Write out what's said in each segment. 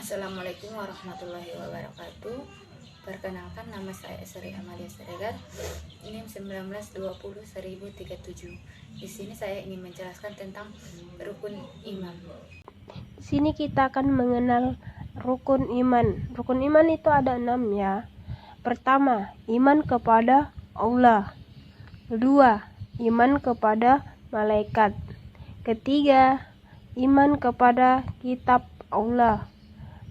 Assalamualaikum warahmatullahi wabarakatuh. Perkenalkan, nama saya Sri Amalia Siregar. NIM 19201037. Di sini saya ingin menjelaskan tentang rukun iman. Di sini kita akan mengenal rukun iman. Rukun iman itu ada 6 ya. Pertama, iman kepada Allah. Kedua, iman kepada malaikat. Ketiga, iman kepada kitab Allah.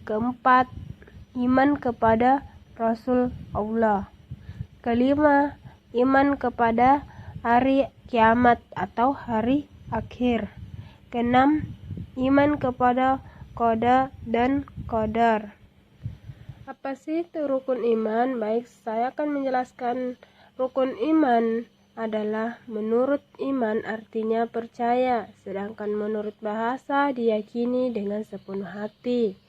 Keempat, iman kepada Rasul Allah. Kelima, iman kepada hari kiamat atau hari akhir. Keenam, iman kepada qada dan qadar. Apa sih itu rukun iman? Baik, saya akan menjelaskan. Rukun iman adalah menurut iman artinya percaya, sedangkan menurut bahasa diyakini dengan sepenuh hati,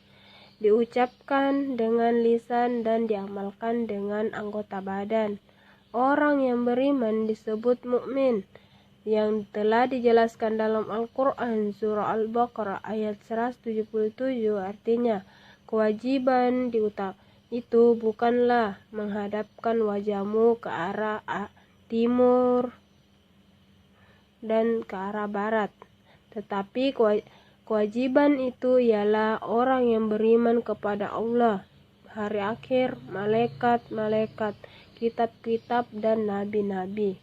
diucapkan dengan lisan dan diamalkan dengan anggota badan. Orang yang beriman disebut mukmin, yang telah dijelaskan dalam Al-Quran surah Al-Baqarah ayat 177, artinya kewajiban itu bukanlah menghadapkan wajahmu ke arah timur dan ke arah barat, tetapi kewajiban itu ialah orang yang beriman kepada Allah, hari akhir, malaikat-malaikat, kitab-kitab dan nabi-nabi,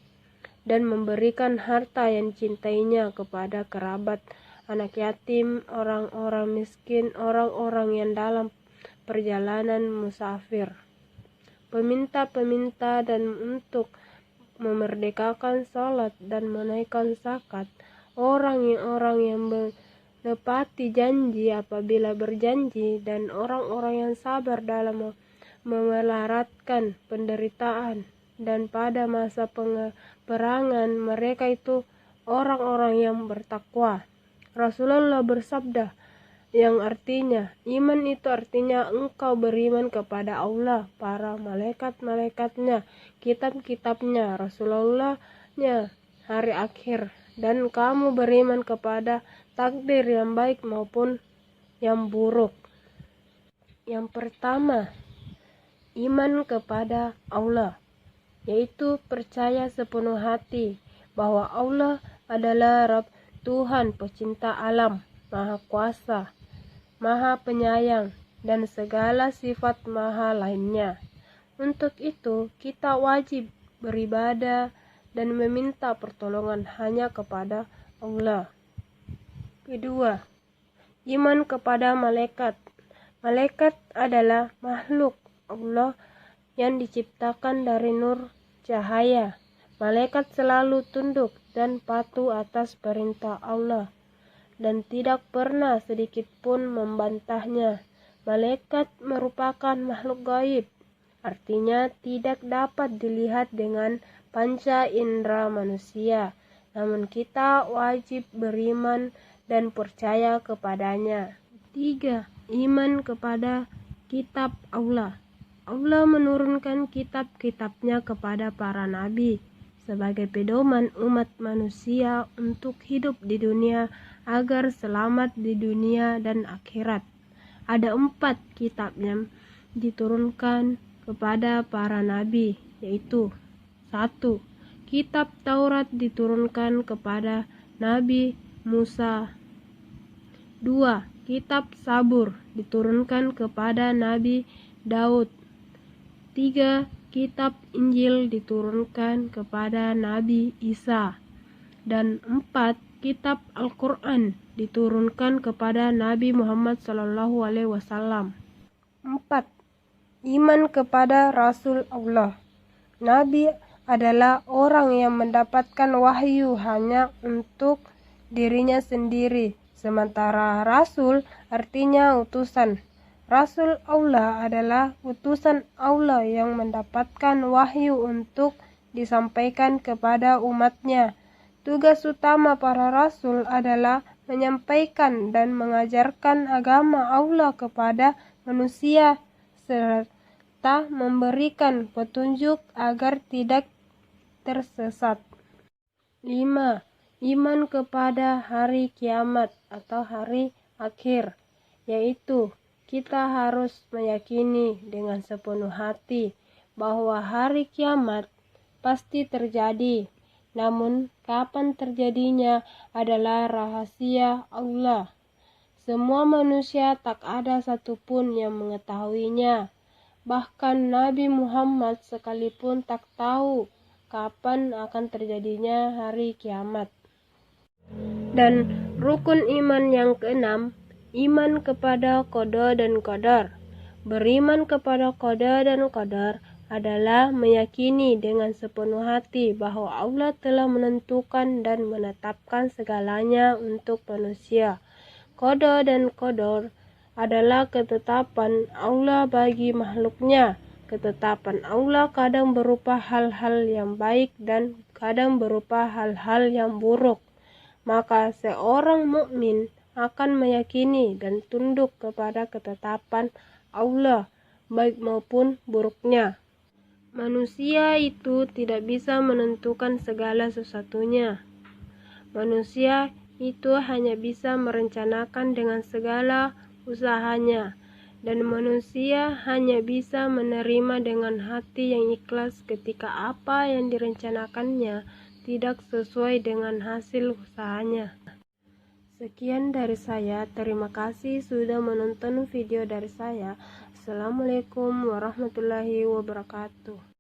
dan memberikan harta yang cintainya kepada kerabat, anak yatim, orang-orang miskin, orang-orang yang dalam perjalanan musafir, peminta-peminta, dan untuk memerdekakan salat dan menaikkan zakat, orang-orang yang menepati janji apabila berjanji, dan orang-orang yang sabar dalam memelaratkan penderitaan, dan pada masa perangan mereka itu orang-orang yang bertakwa. Rasulullah bersabda, yang artinya iman itu artinya engkau beriman kepada Allah, para malaikat-malaikatnya, kitab-kitabnya, Rasulullah-nya, hari akhir, dan kamu beriman kepada takdir yang baik maupun yang buruk. Yang pertama, iman kepada Allah, yaitu percaya sepenuh hati bahwa Allah adalah Rabb, Tuhan pecinta alam, Maha Kuasa, Maha Penyayang, dan segala sifat maha lainnya. Untuk itu, kita wajib beribadah dan meminta pertolongan hanya kepada Allah. Kedua, iman kepada malaikat. Malaikat adalah makhluk Allah yang diciptakan dari nur cahaya. Malaikat selalu tunduk dan patuh atas perintah Allah dan tidak pernah sedikit pun membantahnya. Malaikat merupakan makhluk gaib, artinya tidak dapat dilihat dengan panca indera manusia, namun kita wajib beriman dan percaya kepadanya. 3. Iman kepada kitab Allah. Allah menurunkan kitab-kitabnya kepada para nabi sebagai pedoman umat manusia untuk hidup di dunia agar selamat di dunia dan akhirat. Ada 4 kitab yang diturunkan kepada para nabi, yaitu 1. Kitab Taurat diturunkan kepada Nabi Musa. 2. Kitab Sabur diturunkan kepada Nabi Daud. 3. Kitab Injil diturunkan kepada Nabi Isa. Dan 4. Kitab Al-Quran diturunkan kepada Nabi Muhammad SAW. 4. Iman kepada Rasul Allah. Nabi adalah orang yang mendapatkan wahyu hanya untuk dirinya sendiri, sementara Rasul artinya utusan. Rasul Allah adalah utusan Allah yang mendapatkan wahyu untuk disampaikan kepada umatnya. Tugas utama para rasul adalah menyampaikan dan mengajarkan agama Allah kepada manusia serta memberikan petunjuk agar tidak tersesat. 5. Iman kepada hari kiamat atau hari akhir, yaitu kita harus meyakini dengan sepenuh hati bahwa hari kiamat pasti terjadi. Namun, kapan terjadinya adalah rahasia Allah. Semua manusia tak ada satupun yang mengetahuinya. Bahkan Nabi Muhammad sekalipun tak tahu kapan akan terjadinya hari kiamat. Dan rukun iman yang keenam, iman kepada qada dan qadar. Beriman kepada qada dan qadar adalah meyakini dengan sepenuh hati bahwa Allah telah menentukan dan menetapkan segalanya untuk manusia. Qada dan qadar adalah ketetapan Allah bagi makhluknya. Ketetapan Allah kadang berupa hal-hal yang baik dan kadang berupa hal-hal yang buruk. Maka seorang mukmin akan meyakini dan tunduk kepada ketetapan Allah, baik maupun buruknya. Manusia itu tidak bisa menentukan segala sesuatunya. Manusia itu hanya bisa merencanakan dengan segala usahanya, dan manusia hanya bisa menerima dengan hati yang ikhlas ketika apa yang direncanakannya tidak sesuai dengan hasil usahanya. Sekian dari saya, terima kasih sudah menonton video dari saya. Assalamualaikum warahmatullahi wabarakatuh.